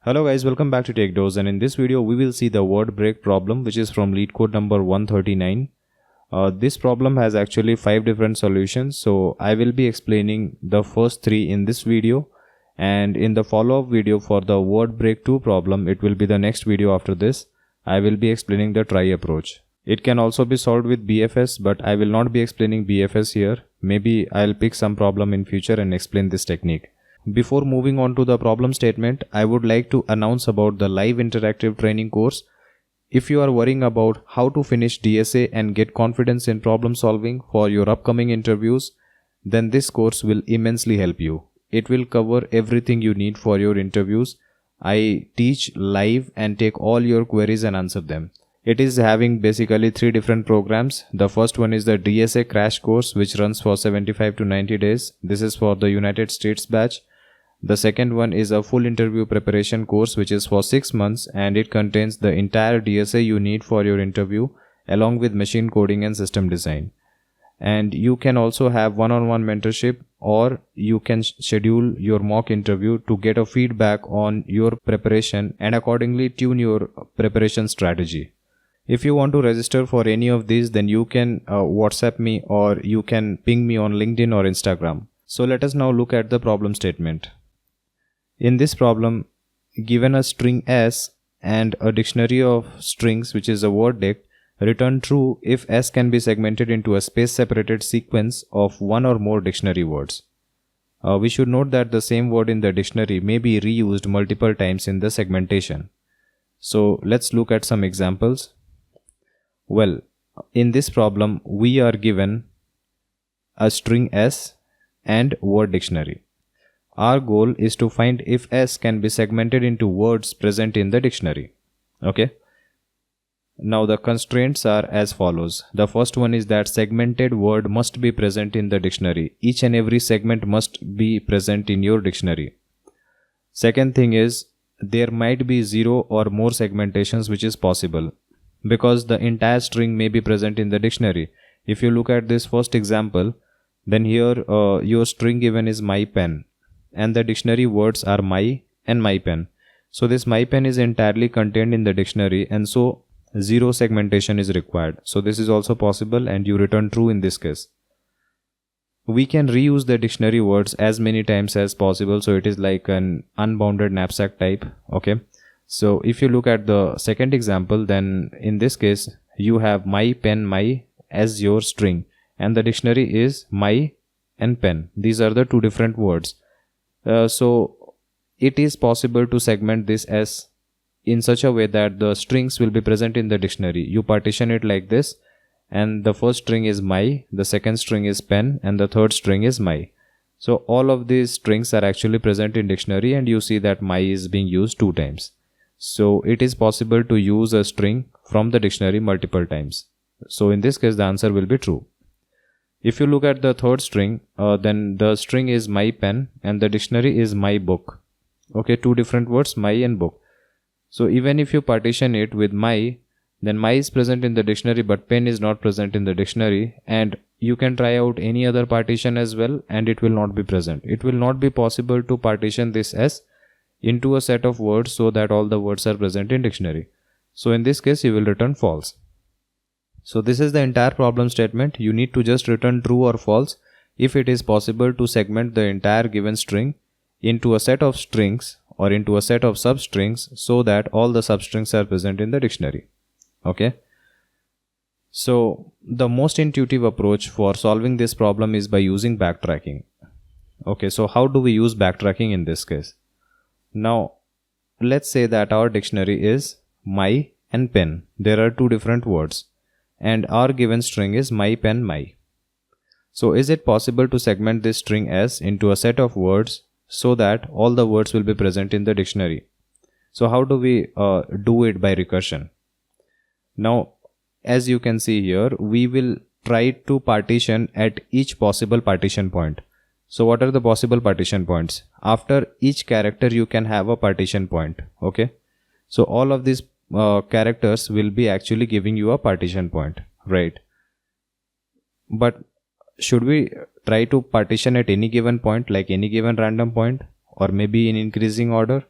Hello guys, welcome back to TechDose, and in this video we will see the word break problem, which is from LeetCode number 139. This problem has actually 5 different solutions, so I will be explaining the first 3 in this video, and in the follow-up video for the word break 2 problem, it will be the next video after this. I will be explaining the try approach. It can also be solved with BFS, but I will not be explaining BFS here. Maybe I'll pick some problem in future and explain this technique. Before moving on to the problem statement, I would like to announce about the live interactive training course. If you are worrying about how to finish DSA and get confidence in problem solving for your upcoming interviews, then this course will immensely help you. It will cover everything you need for your interviews. I teach live and take all your queries and answer them. It is having basically 3 different programs. The first one is the DSA crash course, which runs for 75 to 90 days. This is for the United States batch. The second one is a full interview preparation course, which is for 6 months, and it contains the entire DSA you need for your interview along with machine coding and system design. And you can also have one-on-one mentorship, or you can schedule your mock interview to get a feedback on your preparation and accordingly tune your preparation strategy. If you want to register for any of these, then you can WhatsApp me or you can ping me on LinkedIn or Instagram. So let us now look at the problem statement. In this problem, given a string S and a dictionary of strings, which is a word deck, return true if S can be segmented into a space-separated sequence of one or more dictionary words. We should note that the same word in the dictionary may be reused multiple times in the segmentation. So let's look at some examples. Well, in this problem, we are given a string S and word dictionary. Our goal is to find if S can be segmented into words present in the dictionary. Okay. Now the constraints are as follows. The first one is that segmented word must be present in the dictionary. Each and every segment must be present in your dictionary. Second thing is there might be 0 or more segmentations, which is possible because the entire string may be present in the dictionary. If you look at this first example, then here your string given is my pen, and the dictionary words are my and my pen. So this my pen is entirely contained in the dictionary, and so 0 segmentation is required. So this is also possible, and you return true in this case. We can reuse the dictionary words as many times as possible, so it is like an unbounded knapsack type. Okay. So if you look at the second example, then in this case you have my pen my as your string, and the dictionary is my and pen. These are the 2 different words. So it is possible to segment this as in such a way that the strings will be present in the dictionary. You partition it like this, and the first string is my, the second string is pen, and the third string is my. So all of these strings are actually present in dictionary, and you see that my is being used 2 times. So it is possible to use a string from the dictionary multiple times. So in this case the answer will be true. If you look at the third string, then the string is my pen and the dictionary is my book. Okay, 2 different words, my and book. So even if you partition it with my, then my is present in the dictionary but pen is not present in the dictionary, and you can try out any other partition as well and it will not be present. It will not be possible to partition this S into a set of words so that all the words are present in dictionary. So in this case you will return false. So this is the entire problem statement. You need to just return true or false if it is possible to segment the entire given string into a set of strings or into a set of substrings so that all the substrings are present in the dictionary. Okay. So the most intuitive approach for solving this problem is by using backtracking. Okay, so how do we use backtracking in this case? Now let's say that our dictionary is my and pen. There are 2 different words, and our given string is my pen my. So is it possible to segment this string S into a set of words so that all the words will be present in the dictionary? So how do we do it by recursion? Now as you can see here, we will try to partition at each possible partition point. So what are the possible partition points? After each character you can have a partition point. Okay. So all of these characters will be actually giving you a partition point, right? But should we try to partition at any given point, like any given random point, or maybe in increasing order?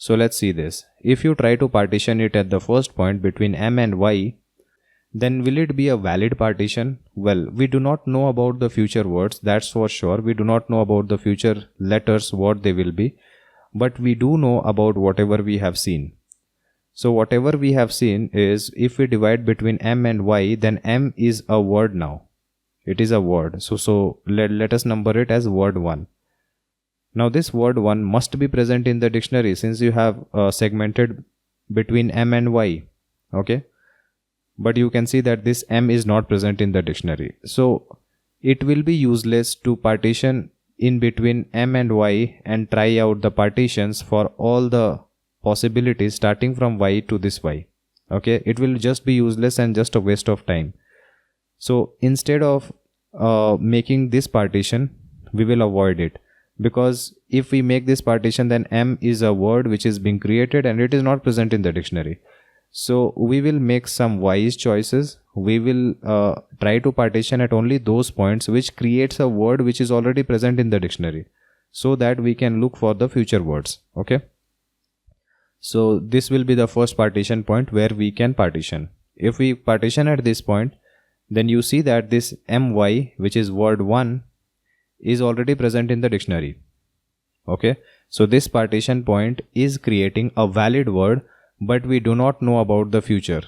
So let's see this. If you try to partition it at the first point between m and y, then will it be a valid partition? Well, we do not know about the future words, that's for sure. We do not know about the future letters, what they will be, but we do know about whatever we have seen. So whatever we have seen is, if we divide between m and y, then m is a word now. It is a word. So let us number it as word 1. Now this word 1 must be present in the dictionary since you have segmented between m and y. Okay. But you can see that this m is not present in the dictionary. So it will be useless to partition in between m and y and try out the partitions for all the possibilities starting from y to this y. Okay. It will just be useless and just a waste of time. So instead of making this partition, we will avoid it, because if we make this partition, then m is a word which is being created and it is not present in the dictionary. So we will make some wise choices. We will try to partition at only those points which creates a word which is already present in the dictionary, so that we can look for the future words. Okay. So this will be the first partition point where we can partition. If we partition at this point, then you see that this my, which is word 1, is already present in the dictionary. Okay. So this partition point is creating a valid word, but we do not know about the future.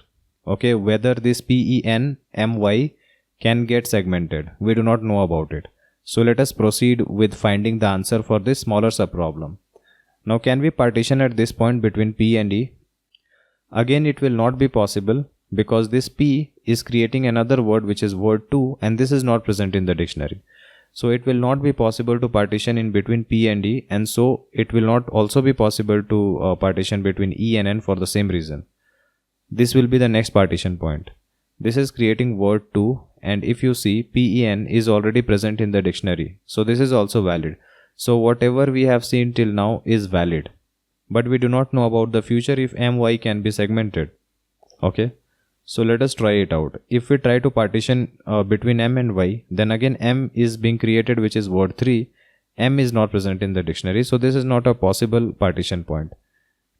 Okay. Whether this PEN-MY can get segmented. We do not know about it. So let us proceed with finding the answer for this smaller subproblem. Now can we partition at this point between P and E? Again, it will not be possible, because this P is creating another word which is word 2, and this is not present in the dictionary. So it will not be possible to partition in between P and E, and so it will not also be possible to partition between E and N for the same reason. This will be the next partition point. This is creating word 2, and if you see, PEN is already present in the dictionary. So this is also valid. So whatever we have seen till now is valid, but we do not know about the future if MY can be segmented. Okay. So let us try it out. If we try to partition between m and y, then again m is being created, which is word 3. M is not present in the dictionary, so this is not a possible partition point.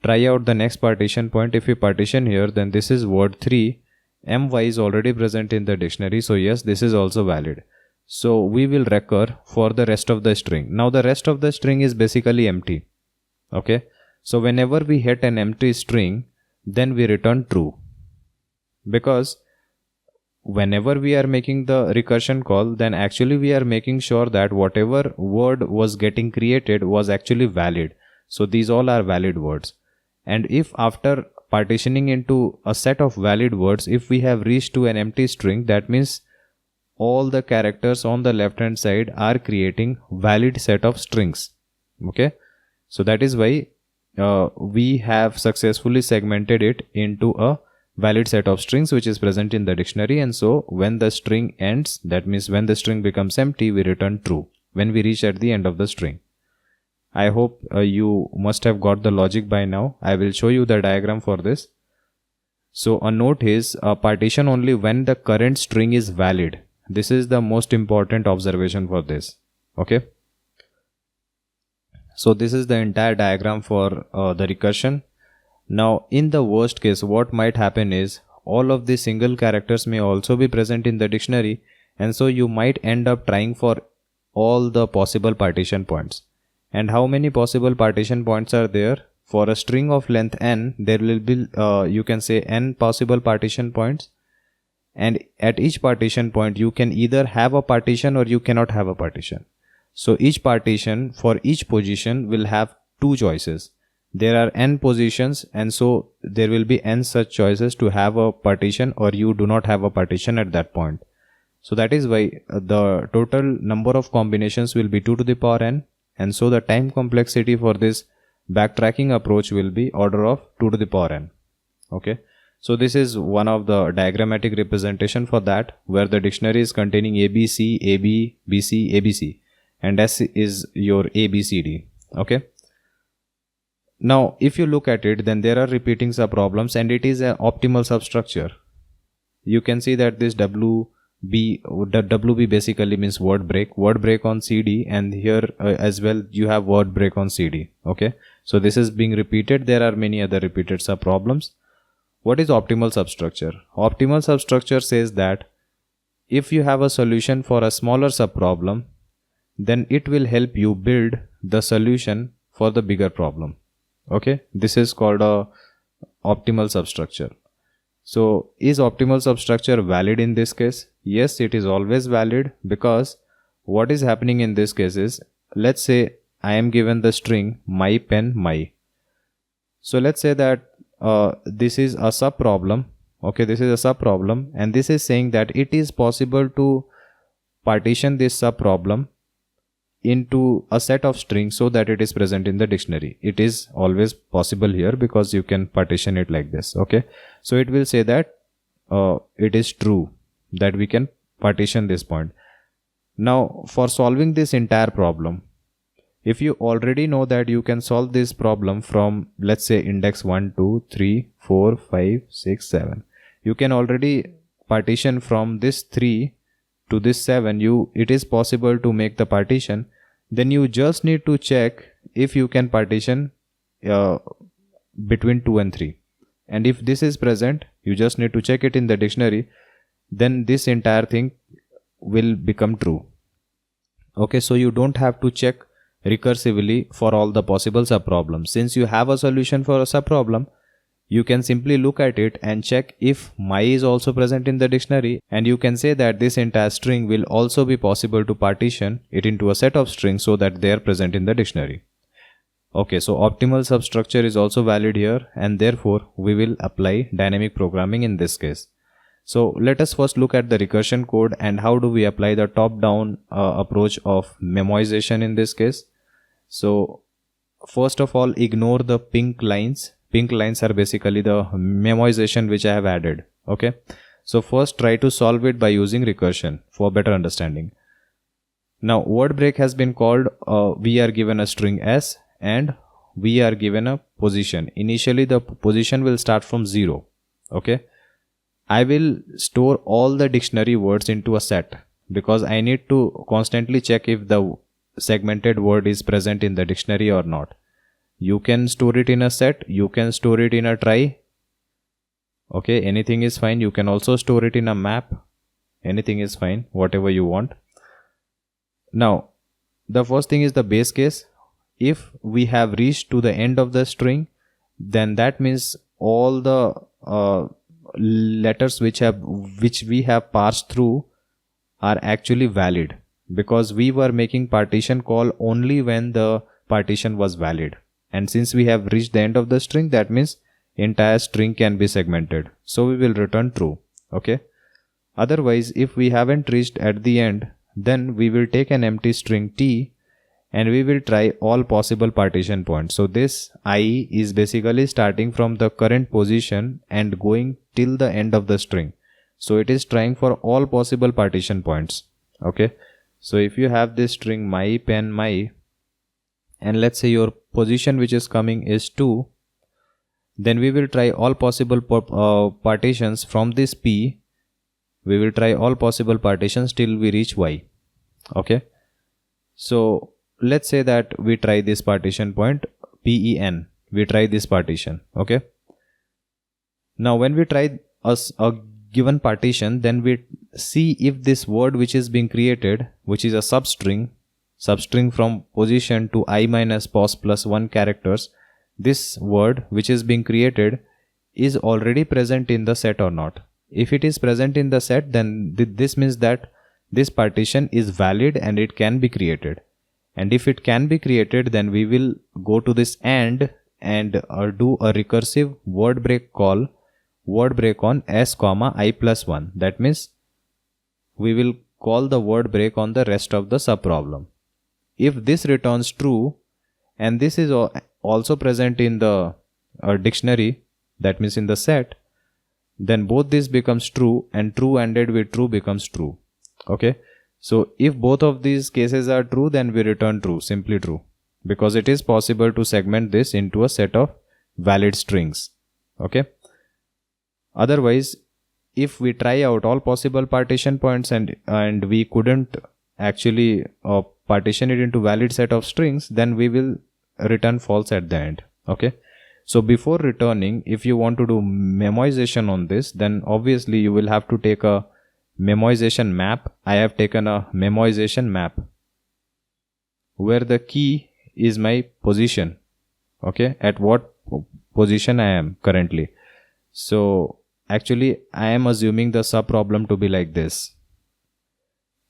Try out the next partition point. If we partition here, then this is word 3. My is already present in the dictionary, so yes, this is also valid. So we will recur for the rest of the string. Now the rest of the string is basically empty. Okay. So whenever we hit an empty string, then we return true. Because whenever we are making the recursion call, then actually we are making sure that whatever word was getting created was actually valid. So these all are valid words. And if after partitioning into a set of valid words, if we have reached to an empty string, that means all the characters on the left hand side are creating valid set of strings. Okay. So that is why we have successfully segmented it into a valid set of strings which is present in the dictionary, and so when the string ends, that means when the string becomes empty, we return true when we reach at the end of the string. I hope you must have got the logic by now. I will show you the diagram for this. So a note is partition only when the current string is valid. This is the most important observation for this. Okay. So this is the entire diagram for the recursion. Now in the worst case, what might happen is all of the single characters may also be present in the dictionary, and so you might end up trying for all the possible partition points. And how many possible partition points are there? For a string of length n, there will be you can say n possible partition points, and at each partition point you can either have a partition or you cannot have a partition. So each partition for each position will have two choices. There are n positions, and so there will be n such choices to have a partition or you do not have a partition at that point. So that is why the total number of combinations will be 2 to the power n, and so the time complexity for this backtracking approach will be order of 2 to the power n. Okay. So this is one of the diagrammatic representation for that, where the dictionary is containing ABC, AB, BC, ABC, and S is your ABCD. Okay. Now, if you look at it, then there are repeating subproblems and it is an optimal substructure. You can see that this W B, the WB basically means word break on CD, and here as well you have word break on CD. Okay, so this is being repeated. There are many other repeated sub problems. What is optimal substructure? Optimal substructure says that if you have a solution for a smaller sub problem, then it will help you build the solution for the bigger problem. Okay, this is called a optimal substructure. So is optimal substructure valid in this case? Yes, it is always valid, because what is happening in this case is, let's say I am given the string my pen my. So let's say that this is a sub problem. Okay, this is a sub problem, and this is saying that it is possible to partition this sub problem into a set of strings so that it is present in the dictionary. It is always possible here because you can partition it like this. Okay, so it will say that it is true that we can partition this point. Now for solving this entire problem, if you already know that you can solve this problem from, let's say, index 1 2 3 4 5 6 7, you can already partition from this 3 to this 7. It is possible to make the partition. Then you just need to check if you can partition between 2 and 3, and if this is present, you just need to check it in the dictionary. Then this entire thing will become true. Okay, so you don't have to check recursively for all the possible sub problems. Since you have a solution for a sub problem, you can simply look at it and check if my is also present in the dictionary, and you can say that this entire string will also be possible to partition it into a set of strings so that they are present in the dictionary. Okay, so optimal substructure is also valid here, and therefore we will apply dynamic programming in this case. So let us first look at the recursion code and how do we apply the top-down approach of memoization in this case. So first of all, ignore the pink lines. Pink lines are basically the memoization which I have added. Okay, so first try to solve it by using recursion for better understanding. Now word break has been called. We are given a string s and we are given a position. Initially the position will start from 0. Okay, I will store all the dictionary words into a set because I need to constantly check if the segmented word is present in the dictionary or not. You can store it in a set, you can store it in a trie. Okay, anything is fine. You can also store it in a map. Anything is fine, whatever you want. Now the first thing is the base case. If we have reached to the end of the string, then that means all the letters which we have parsed through are actually valid, because we were making partition call only when the partition was valid. And since we have reached the end of the string, that means entire string can be segmented. So we will return true. Okay. Otherwise, if we haven't reached at the end, then we will take an empty string t and we will try all possible partition points. So this I is basically starting from the current position and going till the end of the string. So it is trying for all possible partition points. Okay. So if you have this string my pen my, and let's say your position which is coming is 2, then we will try all possible partitions from this p. We will try all possible partitions till we reach y. Okay, so let's say that we try this partition point pen. We try this partition. Okay, now when we try a given partition, then we see if this word which is being created, which is a substring from position to I minus pos plus 1 characters, this word which is being created is already present in the set or not. If it is present in the set, then this means that this partition is valid and it can be created. And if it can be created, then we will go to this and do a recursive word break call, word break on s comma I plus 1. That means we will call the word break on the rest of the sub problem. If this returns true and this is also present in the dictionary, that means in the set, then both this becomes true, and true ANDed with true becomes true. Okay, so if both of these cases are true, then we return true, simply true, because it is possible to segment this into a set of valid strings. Okay, otherwise if we try out all possible partition points and we couldn't actually partition it into valid set of strings, then we will return false at the end. Okay, so before returning, if you want to do memoization on this, then obviously you will have to take a memoization map. I have taken a memoization map where the key is my position. Okay, at what position I am currently. So actually I am assuming the sub problem to be like this.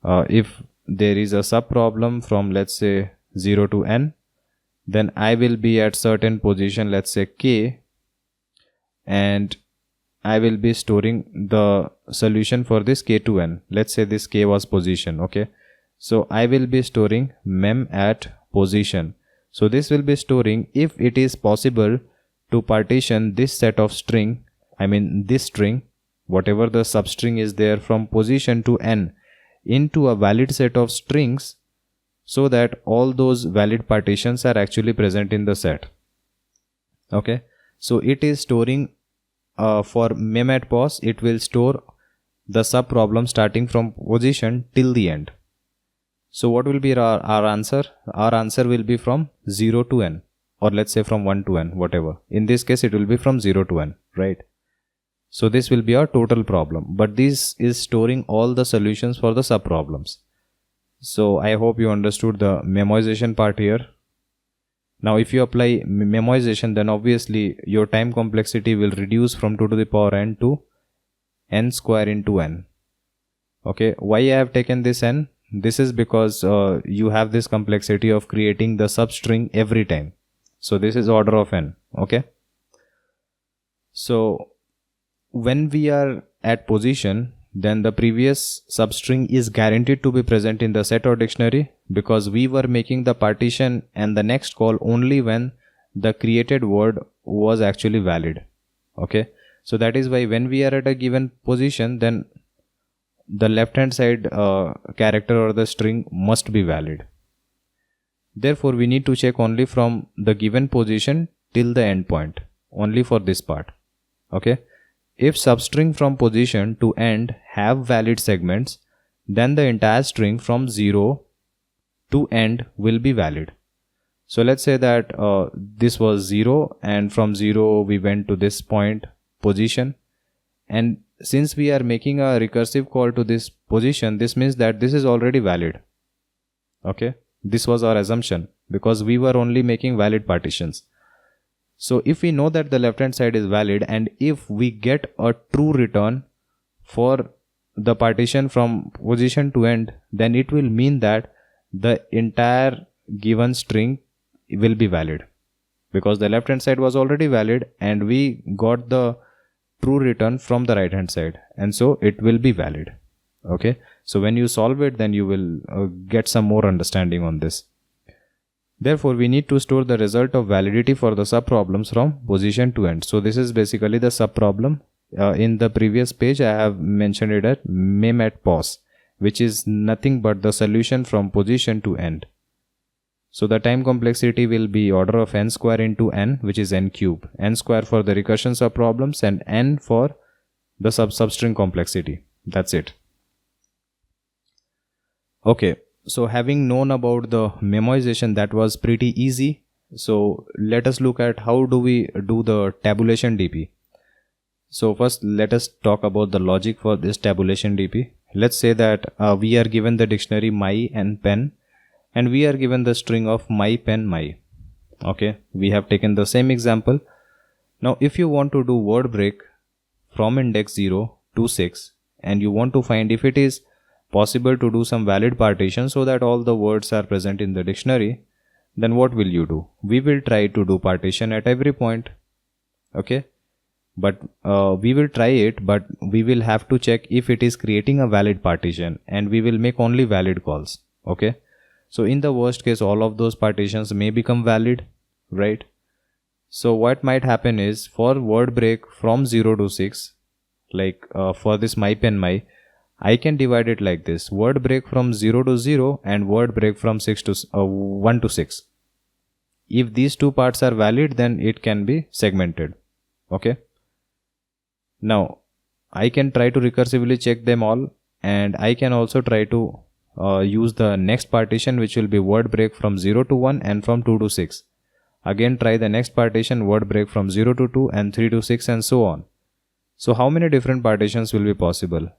If there is a sub problem from, let's say, 0 to n, then I will be at certain position, let's say k, and I will be storing the solution for this k to n. Let's say this k was position. Okay, so I will be storing mem at position. So this will be storing if it is possible to partition this set of string, I mean this string, whatever the substring is there from position to n, into a valid set of strings, so that all those valid partitions are actually present in the set. Okay, so it is storing for mem at pos, it will store the sub problem starting from position till the end. So what will be our answer? Our answer will be from 0 to n, or let's say from 1 to n, whatever. In this case it will be from 0 to n, right? So this will be our total problem, but this is storing all the solutions for the sub problems. So I hope you understood the memoization part here. Now if you apply memoization, then obviously your time complexity will reduce from 2 to the power n to n square into n. Okay, why I have taken this n? This is because you have this complexity of creating the substring every time. So this is order of n. Okay, so when we are at position, then the previous substring is guaranteed to be present in the set or dictionary, because we were making the partition and the next call only when the created word was actually valid. Okay, so that is why when we are at a given position, then the left hand side character or the string must be valid. Therefore we need to check only from the given position till the end point, only for this part. Okay, if substring from position to end have valid segments, then the entire string from 0 to end will be valid. So let's say that this was 0, and from 0 we went to this point position, and since we are making a recursive call to this position, this means that this is already valid. Okay, this was our assumption because we were only making valid partitions. So if we know that the left hand side is valid, and if we get a true return for the partition from position to end, then it will mean that the entire given string will be valid, because the left hand side was already valid and we got the true return from the right hand side, and so it will be valid. Okay, so when you solve it, then you will get some more understanding on this. Therefore we need to store the result of validity for the sub problems from position to end. So this is basically the sub problem. In the previous page I have mentioned it as mem at pos, which is nothing but the solution from position to end. So the time complexity will be order of n square into n, which is n cube. N square for the recursion sub problems and n for the substring complexity. That's it. Okay, so having known about the memoization, that was pretty easy. So let us look at how do we do the tabulation DP. So first let us talk about the logic for this tabulation DP. Let's say that we are given the dictionary my and pen, and we are given the string of my pen my. Okay, we have taken the same example. Now if you want to do word break from index 0 to 6, and you want to find if it is possible to do some valid partition so that all the words are present in the dictionary, then what will you do? We will try to do partition at every point. Okay, but we will try it, but we will have to check if it is creating a valid partition, and we will make only valid calls. Okay, so in the worst case all of those partitions may become valid, right? So what might happen is, for word break from 0 to 6, like for this my pen my, I can divide it like this: word break from 0 to 0 and word break from 1 to 6. If these two parts are valid, then it can be segmented. Okay, now I can try to recursively check them all, and I can also try to use the next partition, which will be word break from 0 to 1 and from 2 to 6. Again try the next partition, word break from 0 to 2 and 3 to 6 and so on. So how many different partitions will be possible?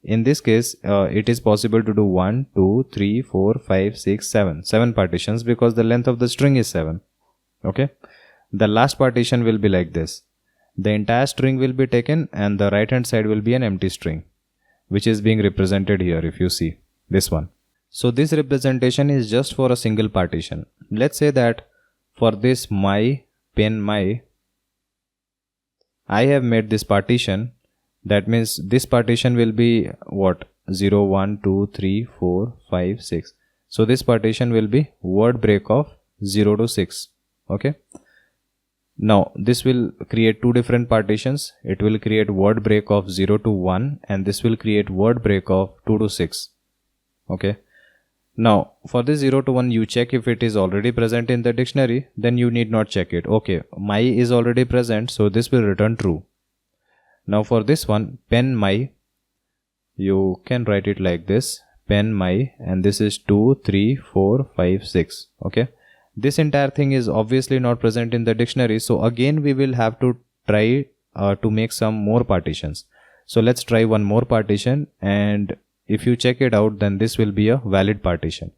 In this case, it is possible to do 1, 2, 3, 4, 5, 6, 7. 7 partitions because the length of the string is 7. Okay. The last partition will be like this. The entire string will be taken and the right hand side will be an empty string, which is being represented here if you see this one. So this representation is just for a single partition. Let's say that for this my pen my, I have made this partition. That means this partition will be what? 0, 1, 2, 3, 4, 5, 6. So this partition will be word break of 0 to 6. Okay. Now this will create two different partitions. It will create word break of 0 to 1 and this will create word break of 2 to 6. Okay. Now for this 0 to 1 you check if it is already present in the dictionary, then you need not check it. Okay, my is already present, so this will return true. Now for this one, pen my, you can write it like this, pen my, and this is 2, 3, 4, 5, 6. Okay. This entire thing is obviously not present in the dictionary, so again we will have to try to make some more partitions. So let's try one more partition, and if you check it out, then this will be a valid partition.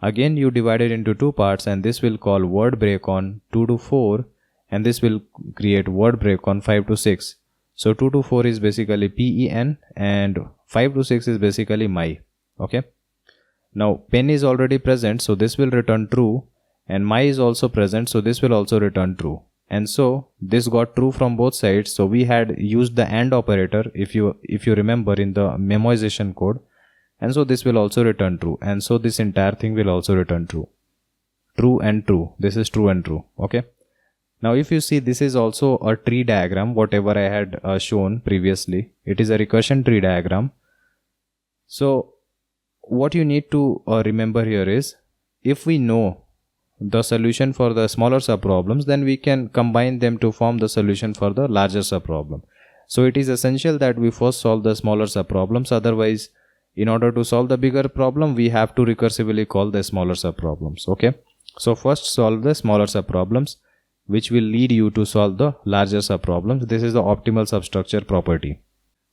Again you divide it into two parts, and this will call word break on 2 to 4 and this will create word break on 5 to 6. So 2 to 4 is basically pen and 5 to 6 is basically my. Okay. Now pen is already present, so this will return true, and my is also present, so this will also return true. And so this got true from both sides. So we had used the AND operator if you remember in the memoization code, and so this will also return true, and so this entire thing will also return true. True and true. This is true and true. Okay. Now if you see, this is also a tree diagram, whatever I had shown previously. It is a recursion tree diagram. So what you need to remember here is, if we know the solution for the smaller subproblems, then we can combine them to form the solution for the larger subproblem. So it is essential that we first solve the smaller subproblems. Otherwise, in order to solve the bigger problem, we have to recursively call the smaller subproblems. Okay. So first solve the smaller subproblems, which will lead you to solve the larger subproblems. This is the optimal substructure property.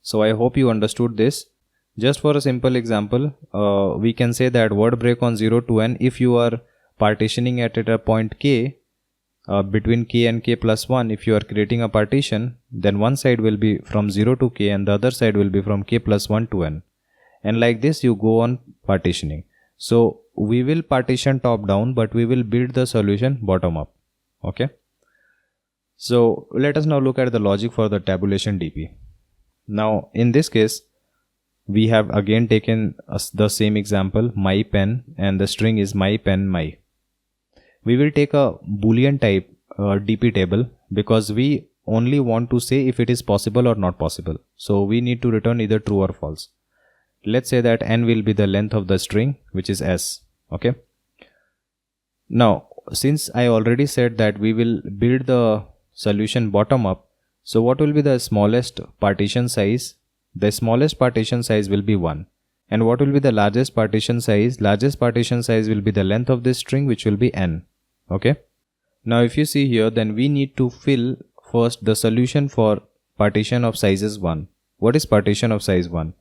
So I hope you understood this. Just for a simple example, we can say that word break on 0 to n, if you are partitioning at a point k, between k and k plus 1, if you are creating a partition, then one side will be from 0 to k and the other side will be from k plus 1 to n. And like this you go on partitioning. So we will partition top down, but we will build the solution bottom up. Okay. So let us now look at the logic for the tabulation DP. Now in this case, we have again taken the same example, my pen, and the string is my pen my. We will take a boolean type DP table because we only want to say if it is possible or not possible. So we need to return either true or false. Let's say that n will be the length of the string, which is s. Okay. Now since I already said that we will build the solution bottom up, so what will be the smallest partition size? The smallest partition size will be 1. And what will be the largest partition size? Largest partition size will be the length of this string, which will be n. Okay. Now if you see here, then we need to fill first the solution for partition of sizes 1. What is partition of size 1?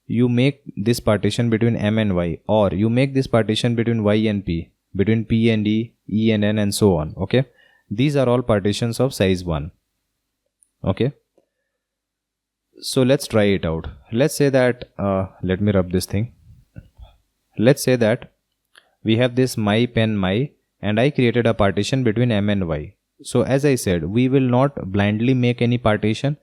You make this partition between m and y, or you make this partition between y and p, between p and e and n, and so on. Okay. These are all partitions of size 1. Okay. So let's try it out. Let's say that, let me rub this thing. Let's say that we have this my pen my, and I created a partition between m and y. So as I said, we will not blindly make any partition,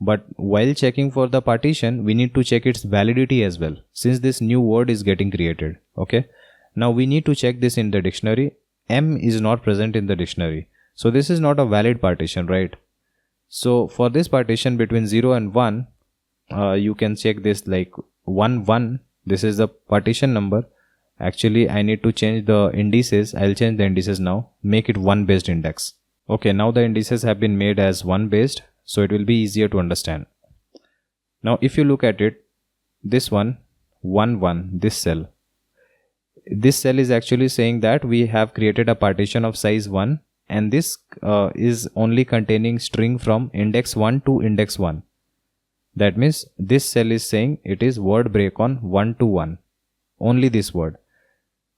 but while checking for the partition, we need to check its validity as well, since this new word is getting created. Okay. Now we need to check this in the dictionary. M is not present in the dictionary. So this is not a valid partition, right? So for this partition between 0 and 1, you can check this like 1, 1. This is the partition number. Actually, I need to change the indices. I'll change the indices now. Make it 1 based index. Okay, now the indices have been made as 1 based. So it will be easier to understand. Now if you look at it, this one 1 1, this cell is actually saying that we have created a partition of size 1, and this is only containing string from index 1 to index 1. That means this cell is saying it is word break on 1 to 1, only this word.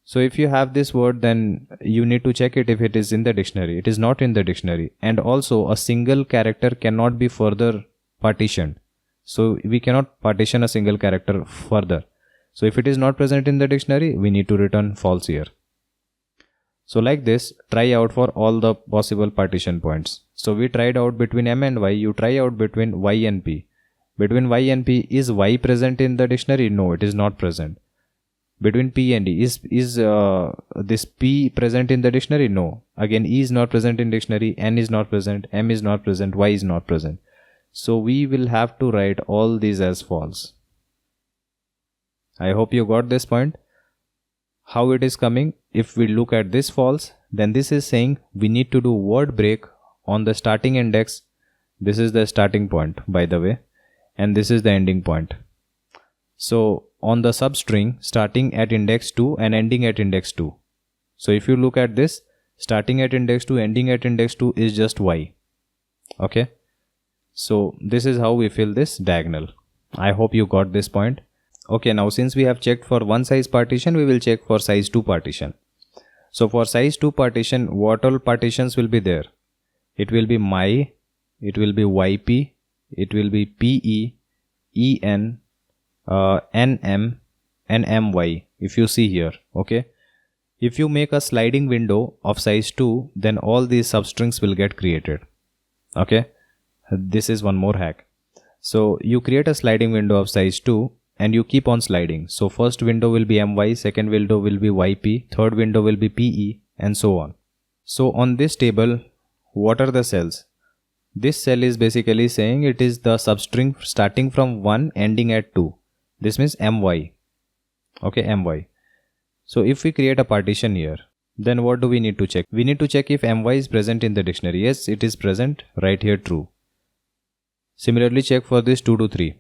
So if you have this word, then you need to check it if it is in the dictionary. It is not in the dictionary, and also a single character cannot be further partitioned. So we cannot partition a single character further. So if it is not present in the dictionary, we need to return false here. So like this, try out for all the possible partition points. So we tried out between M and Y, you try out between Y and P. Between Y and P, is Y present in the dictionary? No, it is not present. Between P and E, is this P present in the dictionary? No. Again, E is not present in dictionary, N is not present, M is not present, Y is not present. So we will have to write all these as false. I hope you got this point. How it is coming? If we look at this false, then this is saying we need to do word break on the starting index. This is the starting point, by the way, and this is the ending point. So on the substring starting at index 2 and ending at index 2. So if you look at this, starting at index 2, ending at index 2 is just Y. Okay. So this is how we fill this diagonal. I hope you got this point. Okay, now since we have checked for one size partition, we will check for size 2 partition. So for size 2 partition, what all partitions will be there? It will be my, it will be YP, it will be PE, EN, NM and MY, if you see here. Okay, if you make a sliding window of size 2, then all these substrings will get created. Okay, this is one more hack. So you create a sliding window of size 2 and you keep on sliding. So first window will be MY, second window will be YP, third window will be PE, and so on. So on this table, what are the cells? This cell is basically saying it is the substring starting from 1 ending at 2. This means MY. Okay, MY. So if we create a partition here, then what do we need to check? We need to check if MY is present in the dictionary. Yes, it is present. Right here, true. Similarly, check for this 2 to 3.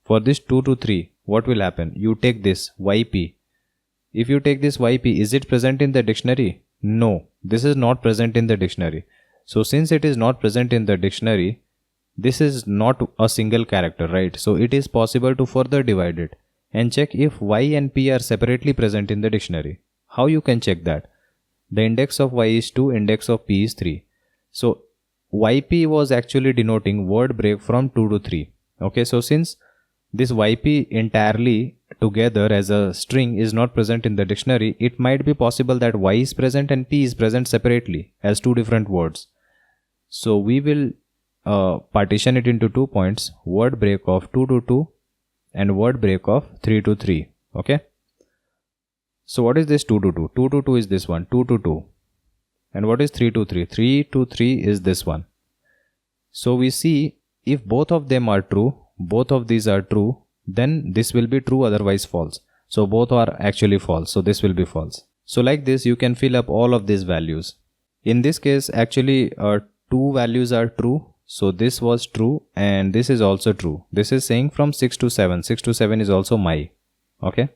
For this 2 to 3, what will happen? You take this YP. If you take this YP, is it present in the dictionary? No, this is not present in the dictionary. So since it is not present in the dictionary, this is not a single character, right? So it is possible to further divide it and check if Y and P are separately present in the dictionary. How you can check that? The index of Y is 2, index of P is 3. So YP was actually denoting word break from 2 to 3. Okay, so since this YP entirely together as a string is not present in the dictionary, it might be possible that Y is present and P is present separately as two different words. So we will partition it into 2 points, word break of 2 to 2 and word break of 3 to 3. Okay. So what is this 2 to 2? 2 to 2 is this one, 2 to 2. And what is 3 to 3? 3 to 3 is this one. So we see if both of them are true, both of these are true, then this will be true, otherwise false. So both are actually false, so this will be false. So like this you can fill up all of these values. In this case actually 2 values are true, so this was true and this is also true. This is saying from 6 to 7. 6 to 7 is also my. Okay.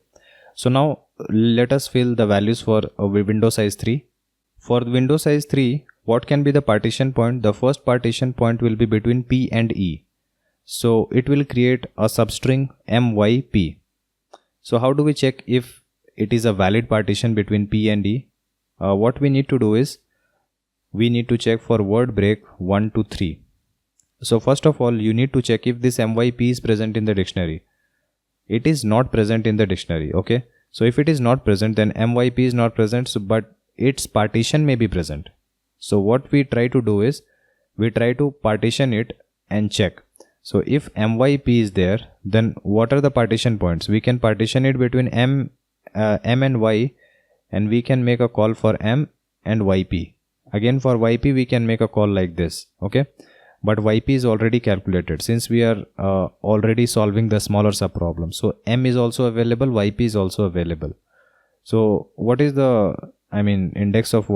So now let us fill the values for window size 3. For window size 3, what can be the partition point? The first partition point will be between P and E. So it will create a substring MYP. So how do we check if it is a valid partition between P and E? What we need to do is we need to check for word break 1 to 3. So first of all, you need to check if this MYP is present in the dictionary. It is not present in the dictionary. Okay. So if it is not present, then MYP is not present, but its partition may be present. So what we try to do is we try to partition it and check. So if MYP is there, then what are the partition points? We can partition it between M and Y, and we can make a call for M and YP. Again for YP we can make a call like this. Okay. But YP is already calculated since we are already solving the smaller sub problem. So M is also available, YP is also available. So what is the, index of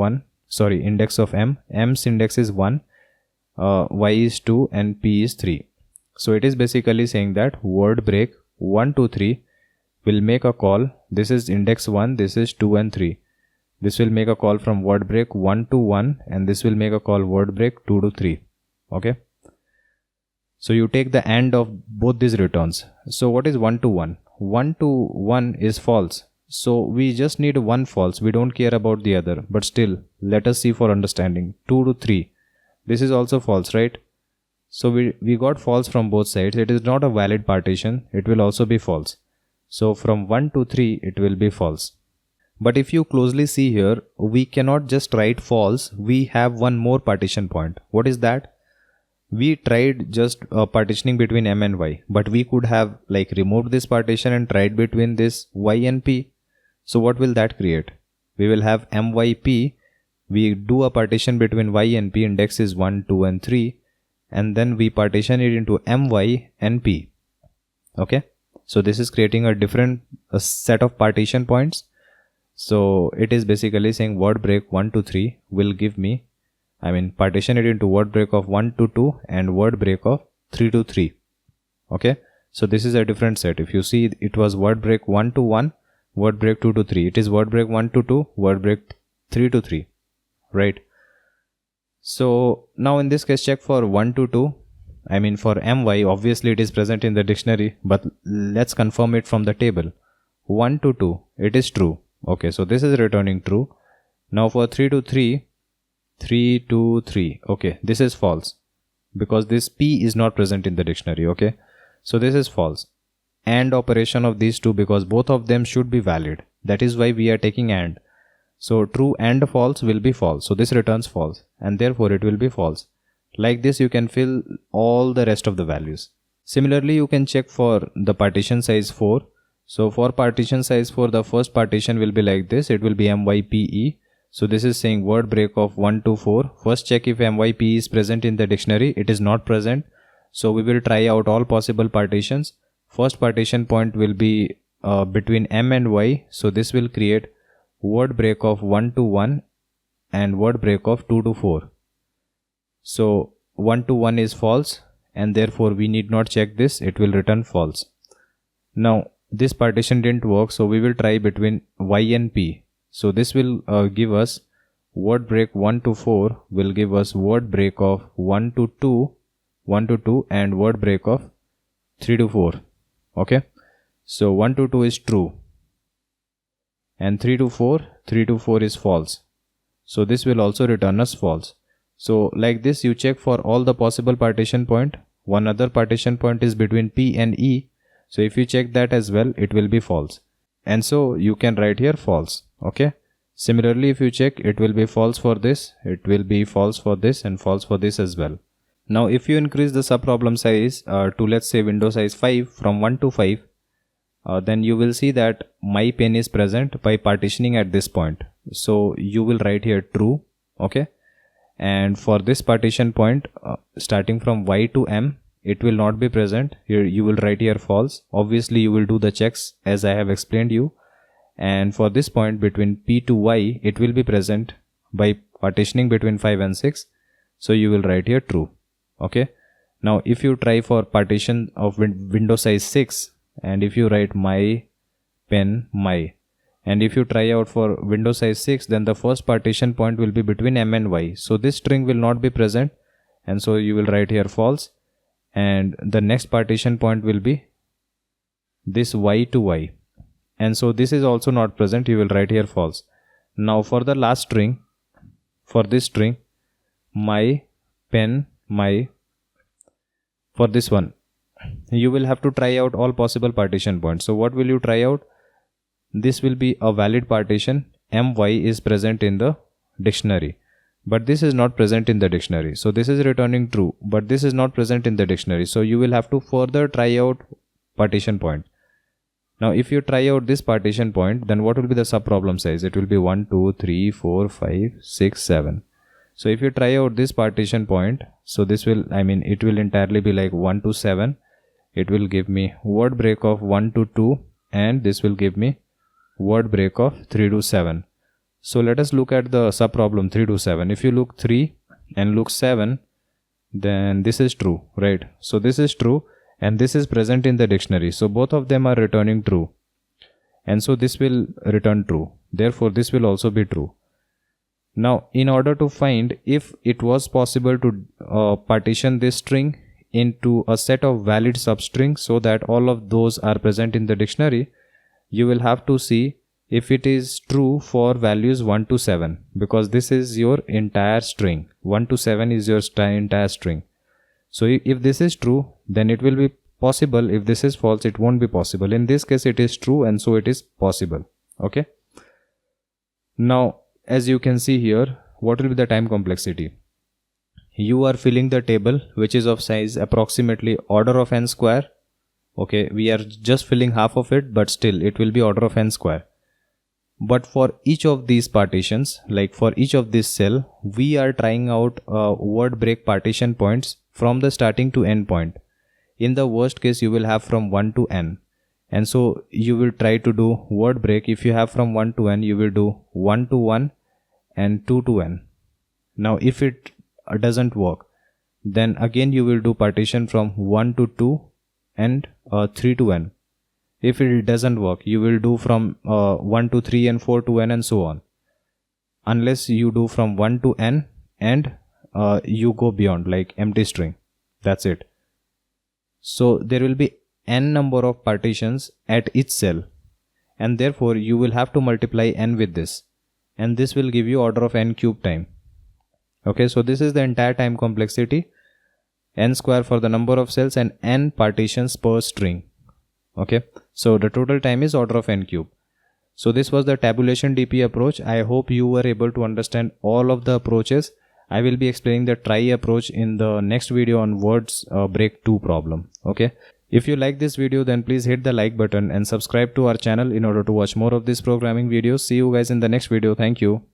index of M? M's index is 1, Y is 2 and P is 3. So it is basically saying that word break 1 2 3 will make a call. This is index 1, this is 2 and 3. This will make a call from word break 1 to 1, and this will make a call word break 2 to 3. Okay. So you take the AND of both these returns. So what is 1 to 1? 1 to 1 is false. So we just need one false. We don't care about the other. But still, let us see for understanding. 2 to 3. This is also false, right? So we got false from both sides. It is not a valid partition. It will also be false. So from 1 to 3, it will be false. But if you closely see here, we cannot just write false. We have one more partition point. What is that? We tried just partitioning between M and Y, but we could have like removed this partition and tried between this Y and P. So what will that create? We will have MYP. We do a partition between Y and P, index is 1, 2 and 3, and then we partition it into MY and P. Okay. So this is creating a set of partition points. So it is basically saying word break 1 to 3 will give me, partition it into word break of 1 to 2 and word break of 3 to 3. Okay. So this is a different set. If you see, it was word break 1 to 1, word break 2 to 3. It is word break 1 to 2, word break 3 to 3. Right. So now in this case, check for 1 to 2. For MY, obviously it is present in the dictionary, but let's confirm it from the table. 1 to 2, it is true. Okay, so this is returning true. Now for 3 to 3, 3 to 3. Okay, this is false because this P is not present in the dictionary. Okay, so this is false. AND operation of these two, because both of them should be valid. That is why we are taking AND. So true and false will be false. So this returns false, and therefore it will be false. Like this, you can fill all the rest of the values. Similarly, you can check for the partition size 4. So for partition size 4, the first partition will be like this. It will be MYPE. So this is saying word break of 1 to 4. First check if MYPE is present in the dictionary. It is not present. So we will try out all possible partitions. First partition point will be between M and Y. So this will create word break of 1 to 1 and word break of 2 to 4. So 1 to 1 is false, and therefore we need not check this. It will return false. Now this partition didn't work, so we will try between Y and P. So this will give us word break 1 to 4 will give us word break of 1 to 2 and word break of 3 to 4. Okay. So 1 to 2 is true, and 3 to 4 is false. So this will also return us false. So like this, you check for all the possible partition point. One other partition point is between P and E. So if you check that as well, it will be false. And so you can write here false. Okay. Similarly, if you check, it will be false for this, it will be false for this, and false for this as well. Now if you increase the subproblem size to, let's say, window size 5 from 1 to 5, then you will see that my pen is present by partitioning at this point. So you will write here true. Okay. And for this partition point, starting from Y to M, it will not be present. Here you will write here false. Obviously you will do the checks as I have explained you. And for this point between P to Y, it will be present by partitioning between 5 and 6. So you will write here true. Okay. Now if you try for partition of window size 6, and if you write my pen my, and if you try out for window size 6, then the first partition point will be between M and Y. So this string will not be present, and so you will write here false. And the next partition point will be this Y to Y, and so this is also not present. You will write here false. Now for the last string, for this string, my pen my, for this one, you will have to try out all possible partition points. So what will you try out? This will be a valid partition. My is present in the dictionary, but this is not present in the dictionary. So this is returning true, but this is not present in the dictionary. So you will have to further try out partition point. Now if you try out this partition point, then what will be the subproblem size? It will be 1, 2, 3, 4, 5, 6, 7. So if you try out this partition point, so this will, it will entirely be like 1 to 7. It will give me word break of 1 to 2, and this will give me word break of 3 to 7. So let us look at the subproblem 3 to 7. If you look 3 and look 7, then this is true, right? So this is true. and this is present in the dictionary, so both of them are returning true, and so this will return true, therefore this will also be true. Now in order to find if it was possible to partition this string into a set of valid substrings so that all of those are present in the dictionary, you will have to see if it is true for values 1 to 7, because this is your entire string. 1 to 7 is your entire string. So if this is true, then it will be possible. If this is false, it won't be possible. In this case it is true, and so it is possible. Okay. Now as you can see here, what will be the time complexity? You are filling the table which is of size approximately order of n square. Okay, we are just filling half of it, but still it will be order of n square. But for each of these partitions, like for each of this cell, we are trying out word break partition points from the starting to end point. In the worst case, you will have from 1 to n, and so you will try to do word break. If you have from 1 to n, you will do 1 to 1 and 2 to n. Now if it doesn't work, then again you will do partition from 1 to 2 and 3 to n. If it doesn't work, you will do from 1 to 3 and 4 to n, and so on, unless you do from 1 to n and you go beyond, like empty string. That's it. So there will be n number of partitions at each cell, and therefore you will have to multiply n with this, and this will give you order of n cube time. Okay, so this is the entire time complexity, n square for the number of cells and n partitions per string. Okay, so the total time is order of n cube. So this was the tabulation DP approach. I hope you were able to understand all of the approaches. I will be explaining the try approach in the next video on words break 2 problem. Okay, if you like this video, then please hit the like button and subscribe to our channel in order to watch more of these programming videos. See you guys in the next video. Thank you.